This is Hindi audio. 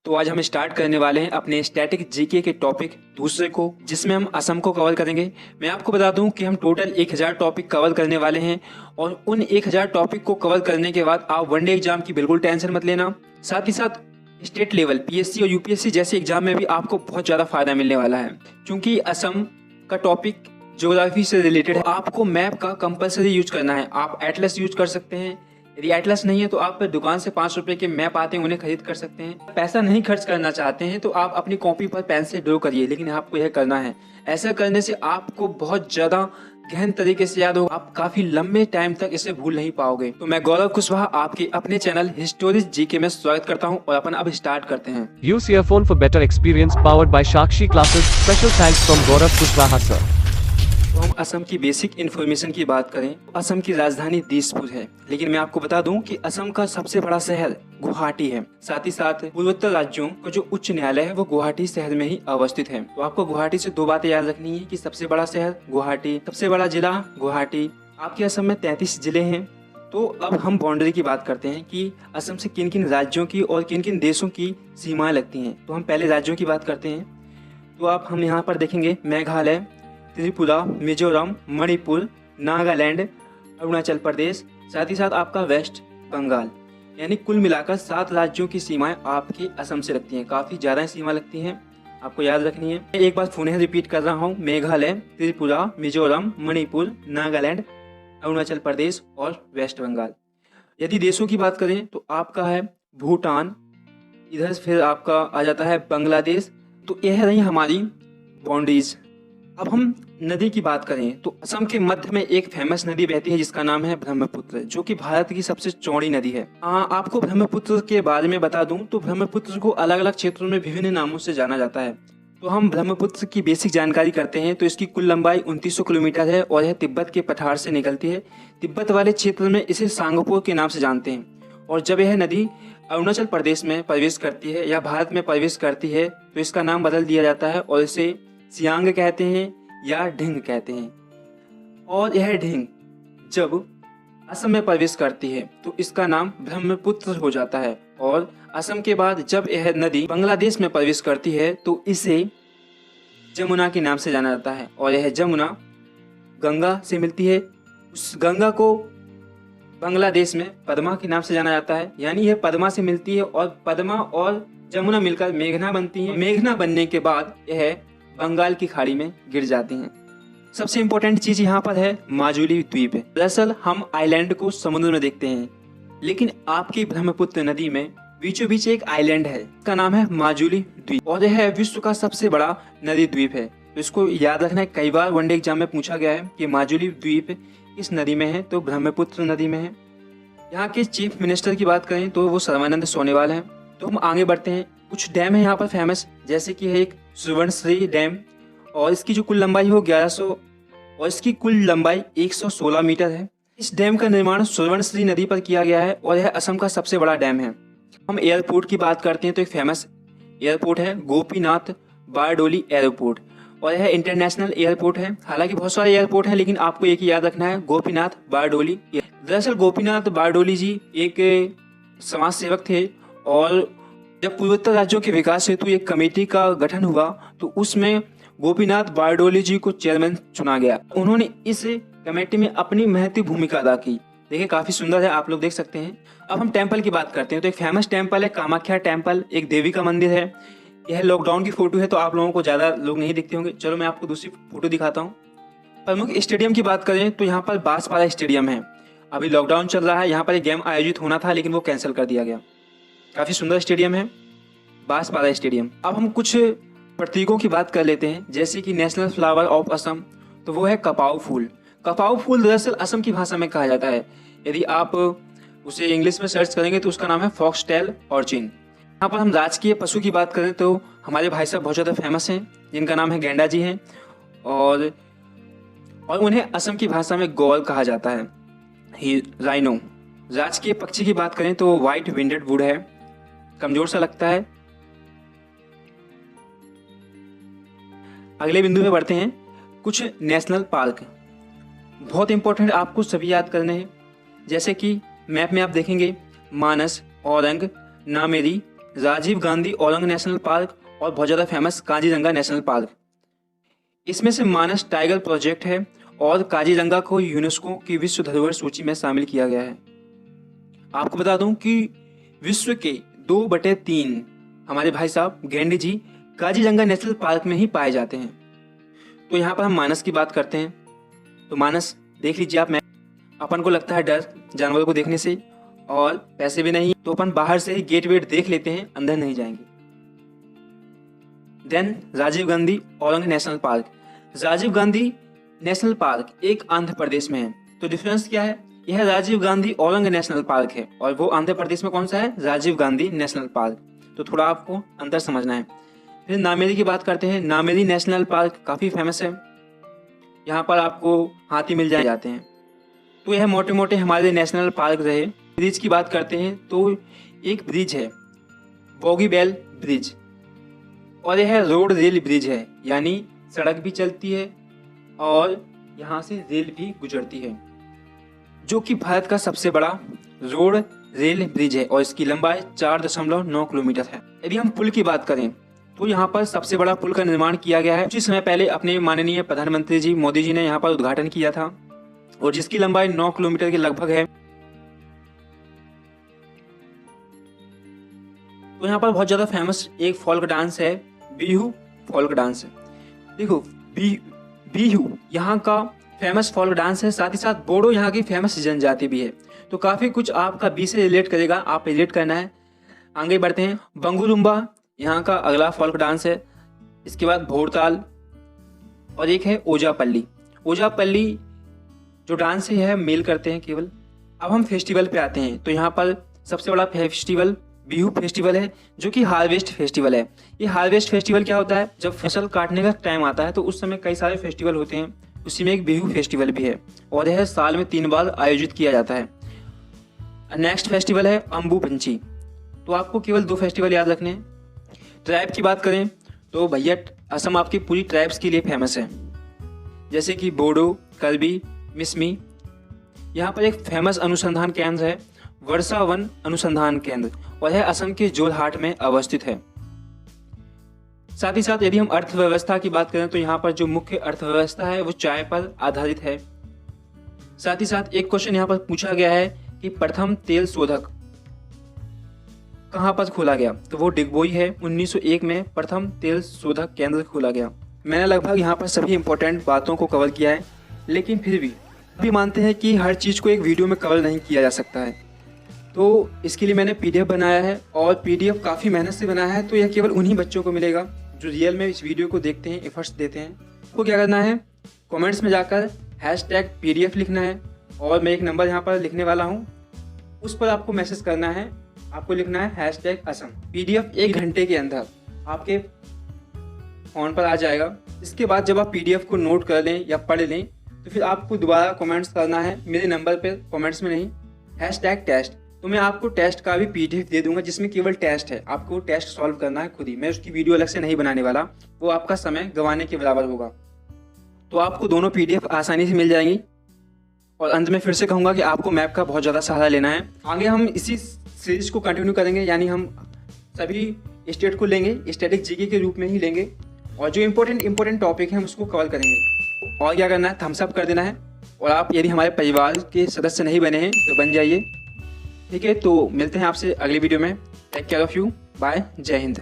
तो आज हम स्टार्ट करने वाले हैं अपने स्टैटिक जीके के टॉपिक दूसरे को, जिसमें हम असम को कवर करेंगे। मैं आपको बता दूं कि हम टोटल 1000 टॉपिक कवर करने वाले हैं और उन 1000 टॉपिक को कवर करने के बाद आप वनडे एग्जाम की बिल्कुल टेंशन मत लेना। साथ ही साथ स्टेट लेवल पीएससी और यूपीएससी जैसे एग्जाम में भी आपको बहुत ज़्यादा फायदा मिलने वाला है, क्योंकि असम का टॉपिक ज्योग्राफी से रिलेटेड है। आपको मैप का कंपलसरी यूज करना है। आप एटलस यूज कर सकते हैं, यदि एटलस नहीं है तो आप दुकान से 5 रुपए के मैप आते हैं, उन्हें खरीद कर सकते हैं। पैसा नहीं खर्च करना चाहते हैं तो आप अपनी कॉपी पर पेन से ड्रॉ करिए, लेकिन आपको यह करना है। ऐसा करने से आपको बहुत ज्यादा गहन तरीके से याद होगा, आप काफी लंबे टाइम तक इसे भूल नहीं पाओगे। तो मैं गौरव कुशवाहा आपके अपने चैनल हिस्टोरिक जीके में स्वागत करता हूं और अपन अब स्टार्ट करते हैं। Use earphone for better experience powered by Shakshi classes. Special thanks from Gaurav Kushwaha sir. तो हम असम की बेसिक इन्फॉर्मेशन की बात करें, असम की राजधानी दिसपुर है, लेकिन मैं आपको बता दूं कि असम का सबसे बड़ा शहर गुवाहाटी है। साथ ही साथ पूर्वोत्तर राज्यों का जो उच्च न्यायालय है वो गुवाहाटी शहर में ही अवस्थित है। तो आपको गुवाहाटी से 2 बातें याद रखनी है कि सबसे बड़ा शहर गुवाहाटी, सबसे बड़ा जिला गुवाहाटी। आपके असम में 33 जिले हैं। तो अब हम बाउंड्री की बात करते हैं कि असम से किन किन राज्यों की और किन किन देशों की सीमाएं लगती हैं। तो हम पहले राज्यों की बात करते हैं। तो हम यहाँ पर देखेंगे मेघालय, त्रिपुरा, मिजोरम, मणिपुर, नागालैंड, अरुणाचल प्रदेश, साथ ही साथ आपका वेस्ट बंगाल, यानी कुल मिलाकर 7 राज्यों की सीमाएं आपकी असम से लगती हैं। काफ़ी ज़्यादा सीमा लगती हैं, आपको याद रखनी है। एक बार पुनः रिपीट कर रहा हूँ, मेघालय, त्रिपुरा, मिजोरम, मणिपुर, नागालैंड, अरुणाचल प्रदेश और वेस्ट बंगाल। यदि देशों की बात करें तो आपका है भूटान, इधर फिर आपका आ जाता है बांग्लादेश। तो यह रही हमारी बाउंड्रीज। अब हम नदी की बात करें तो असम के मध्य में एक फेमस नदी बहती है जिसका नाम है ब्रह्मपुत्र, जो कि भारत की सबसे चौड़ी नदी है। आपको ब्रह्मपुत्र के बारे में बता दूं तो ब्रह्मपुत्र को अलग अलग क्षेत्रों में विभिन्न नामों से जाना जाता है। तो हम ब्रह्मपुत्र की बेसिक जानकारी करते हैं। तो इसकी कुल लंबाई 2900 किलोमीटर है और यह तिब्बत के पठार से निकलती है। तिब्बत वाले क्षेत्र में इसे सांगपो के नाम से जानते हैं। और जब यह नदी अरुणाचल प्रदेश में प्रवेश करती है या भारत में प्रवेश करती है तो इसका नाम बदल दिया जाता है और इसे सियांग कहते हैं या ढिंग कहते हैं। और यह ढिंग जब असम में प्रवेश करती है तो इसका नाम ब्रह्मपुत्र हो जाता है। और असम के बाद जब यह नदी बांग्लादेश में प्रवेश करती है तो इसे जमुना के नाम से जाना जाता है। और यह जमुना गंगा से मिलती है। उस गंगा को बांग्लादेश में पद्मा के नाम से जाना जाता है, यानी यह पद्मा से मिलती है और पद्मा और जमुना मिलकर मेघना बनती है। मेघना बनने के बाद यह बंगाल की खाड़ी में गिर जाती हैं। सबसे इम्पोर्टेंट चीज यहाँ पर है माजुली द्वीप। दरअसल हम आइलैंड को समुद्र में देखते हैं, लेकिन आपकी ब्रह्मपुत्र नदी में बीचों बीच एक आइलैंड है, इसका नाम है माजुली द्वीप और यह विश्व का सबसे बड़ा नदी द्वीप है। तो इसको याद रखना है, कई बार वनडे एग्जाम में पूछा गया है कि माजुली द्वीप किस नदी में है, तो ब्रह्मपुत्र नदी में है। यहाँ के चीफ मिनिस्टर की बात करें तो वो सर्बानंद सोनोवाल हैं। तो हम आगे बढ़ते हैं। कुछ डैम है यहाँ पर फेमस, जैसे कि है एक सुवर्णश्री डैम और इसकी जो कुल लंबाई हो 1100 और इसकी कुल लंबाई 116 मीटर है। इस डैम का निर्माण सुवर्णश्री नदी पर किया गया है और यह असम का सबसे बड़ा डैम है। हम एयरपोर्ट की बात करते हैं तो एक फेमस एयरपोर्ट है गोपीनाथ बारडोली एयरपोर्ट और यह इंटरनेशनल एयरपोर्ट है। हालांकि बहुत सारे एयरपोर्ट हैं, लेकिन आपको एक ही याद रखना है, गोपीनाथ बारडोली। दरअसल गोपीनाथ बारडोली जी एक समाज सेवक थे और जब पूर्वोत्तर राज्यों के विकास हेतु एक कमेटी का गठन हुआ तो उसमें गोपीनाथ बारडोली जी को चेयरमैन चुना गया। उन्होंने इस कमेटी में अपनी महत्वपूर्ण भूमिका अदा की। देखिए काफी सुंदर है, आप लोग देख सकते हैं। अब हम टेंपल की बात करते हैं तो एक फेमस टेंपल है कामाख्या टेंपल, एक देवी का मंदिर है। यह लॉकडाउन की फोटो है तो आप लोगों को ज्यादा लोग नहीं दिखते होंगे। चलो मैं आपको दूसरी फोटो दिखाता हूँ। प्रमुख स्टेडियम की बात करें तो यहाँ पर बांसवाड़ा स्टेडियम है। अभी लॉकडाउन चल रहा है, यहाँ पर एक गेम आयोजित होना था लेकिन वो कैंसिल कर दिया गया। काफी सुंदर स्टेडियम है बांसवाड़ा स्टेडियम। अब हम कुछ प्रतीकों की बात कर लेते हैं, जैसे कि नेशनल फ्लावर ऑफ असम, तो वो है कपाऊ फूल। कपाऊ फूल दरअसल असम की भाषा में कहा जाता है। यदि आप उसे इंग्लिश में सर्च करेंगे तो उसका नाम है फॉक्सटेल ऑर्चिन। यहाँ पर हम राजकीय पशु की बात करें तो हमारे भाई साहब बहुत ज़्यादा फेमस हैं, जिनका नाम है गैंडा जी हैं और उन्हें असम की भाषा में गौल कहा जाता है। राइनो। राजकीय पक्षी की बात करें तो व्हाइट विंडेड वुड है, कमजोर सा लगता है। अगले बिंदु पे बढ़ते हैं। कुछ नेशनल पार्क बहुत इंपॉर्टेंट, आपको सभी याद करने हैं। जैसे कि मैप में आप देखेंगे मानस, औरंग, नामेरी, राजीव गांधी ओरंग नेशनल पार्क और बहुत ज़्यादा फेमस काजीरंगा नेशनल पार्क। इसमें से मानस टाइगर प्रोजेक्ट है और काजीरंगा को यूनेस्को की विश्व धरोहर सूची में शामिल किया गया है। आपको बता दूं कि विश्व के 2/3 हमारे भाई साहब गैंडे जी काजीरंगा नेशनल पार्क में ही पाए जाते हैं। तो यहाँ पर हम मानस की बात करते हैं। तो मानस देख लीजिए आप, मैं अपन को लगता है डर जानवरों को देखने से और पैसे भी नहीं, तो अपन बाहर से ही गेट वेट देख लेते हैं, अंदर नहीं जाएंगे। Then Rajiv Gandhi Orang national park. Rajiv Gandhi national park एक आंध्र प्रदेश में है। तो डिफरेंस क्या है, यह राजीव गांधी ओरंग नेशनल पार्क है और वो आंध्र प्रदेश में कौन सा है, राजीव गांधी नेशनल पार्क। तो थोड़ा आपको अंतर समझना है। फिर नामेरी की बात करते हैं। नामेरी नेशनल पार्क काफ़ी फेमस है। यहाँ पर आपको हाथी मिल जाते हैं। तो यह मोटे मोटे हमारे नेशनल पार्क रहे। ब्रिज की बात करते हैं तो एक ब्रिज है बोगीबील ब्रिज और यह रोड रेल ब्रिज है, यानी सड़क भी चलती है और यहाँ से रेल भी गुजरती है, जो कि भारत का सबसे बड़ा रोड रेल ब्रिज है और इसकी लंबाई 4.9 किलोमीटर है। यदि हम पुल की बात करें तो यहाँ पर सबसे बड़ा पुल का निर्माण किया गया है। कुछ समय पहले अपने माननीय प्रधानमंत्री जी मोदी जी ने यहाँ पर उद्घाटन किया था और जिसकी लंबाई 9 किलोमीटर के लगभग है। तो यहाँ पर बहुत ज्यादा फेमस एक फोल्क डांस है, बिहू फोल्क डांस। देखो बिहू यहाँ का फेमस फोल्क डांस है, साथ ही साथ बोडो यहाँ की फेमस जनजाति भी है। तो काफी कुछ आपका बी से रिलेट करेगा, आप रिलेट करना है। आगे बढ़ते हैं। बंगुरुम्बा यहाँ का अगला फोल्क डांस है। इसके बाद भोरताल और एक है ओजापल्ली। ओजापल्ली जो डांस है यह मेल करते हैं केवल। अब हम फेस्टिवल पे आते हैं। तो यहाँ पर सबसे बड़ा फेस्टिवल बिहू फेस्टिवल है, जो कि हार्वेस्ट फेस्टिवल है। ये हार्वेस्ट फेस्टिवल क्या होता है, जब फसल काटने का टाइम आता है तो उस समय कई सारे फेस्टिवल होते हैं, उसी में एक बिहू फेस्टिवल भी है और यह साल में 3 बार आयोजित किया जाता है। नेक्स्ट फेस्टिवल है अम्बू पंची। तो आपको केवल 2 फेस्टिवल याद रखने हैं। ट्राइब की बात करें तो भैया असम आपकी पूरी ट्राइब्स के लिए फेमस है, जैसे कि बोडो, कर्बी, मिसमी। यहाँ पर एक फेमस अनुसंधान केंद्र है वर्षा वन अनुसंधान केंद्र और यह असम के जोरहाट में अवस्थित है। साथ ही साथ यदि हम अर्थव्यवस्था की बात करें तो यहाँ पर जो मुख्य अर्थव्यवस्था है वो चाय पर आधारित है। साथ ही साथ एक क्वेश्चन यहाँ पर पूछा गया है कि प्रथम तेल शोधक कहाँ पर खोला गया, तो वो डिगबोई है। 1901 में प्रथम तेल शोधक केंद्र खोला गया। मैंने लगभग यहाँ पर सभी इंपॉर्टेंट बातों को कवर किया है, लेकिन फिर भी मानते हैं कि हर चीज़ को एक वीडियो में कवर नहीं किया जा सकता है। तो इसके लिए मैंने PDF बनाया है और PDF काफ़ी मेहनत से बनाया है। तो यह केवल उन्हीं बच्चों को मिलेगा जो रियल में इस वीडियो को देखते हैं, एफर्ट्स देते हैं। आपको क्या करना है, कमेंट्स में जाकर #PDF लिखना है और मैं एक नंबर यहाँ पर लिखने वाला हूँ, उस पर आपको मैसेज करना है। आपको लिखना है #असम। PDF 1 घंटे के अंदर आपके फ़ोन पर आ जाएगा। इसके बाद जब आप PDF को नोट कर लें या पढ़ लें तो फिर आपको दोबारा कमेंट्स करना है मेरे नंबर पर, कमेंट्स में नहीं, #टेस्ट। तो मैं आपको टेस्ट का भी PDF दे दूंगा जिसमें केवल टेस्ट है। आपको टेस्ट सॉल्व करना है खुद ही, मैं उसकी वीडियो अलग से नहीं बनाने वाला, वो आपका समय गंवाने के बराबर होगा। तो आपको दोनों PDF आसानी से मिल जाएंगी। और अंत में फिर से कहूँगा कि आपको मैप का बहुत ज़्यादा सहारा लेना है। आगे हम इसी सीरीज को कंटिन्यू करेंगे, यानी हम सभी स्टेट को लेंगे, स्टैटिक जीके के रूप में ही लेंगे और जो इम्पोर्टेंट टॉपिक है हम उसको कवर करेंगे। और क्या करना है, थम्स अप कर देना है। और आप यदि हमारे परिवार के सदस्य नहीं बने हैं तो बन जाइए, ठीक है। तो मिलते हैं आपसे अगली वीडियो में। Take care of you, bye, Jai Hind.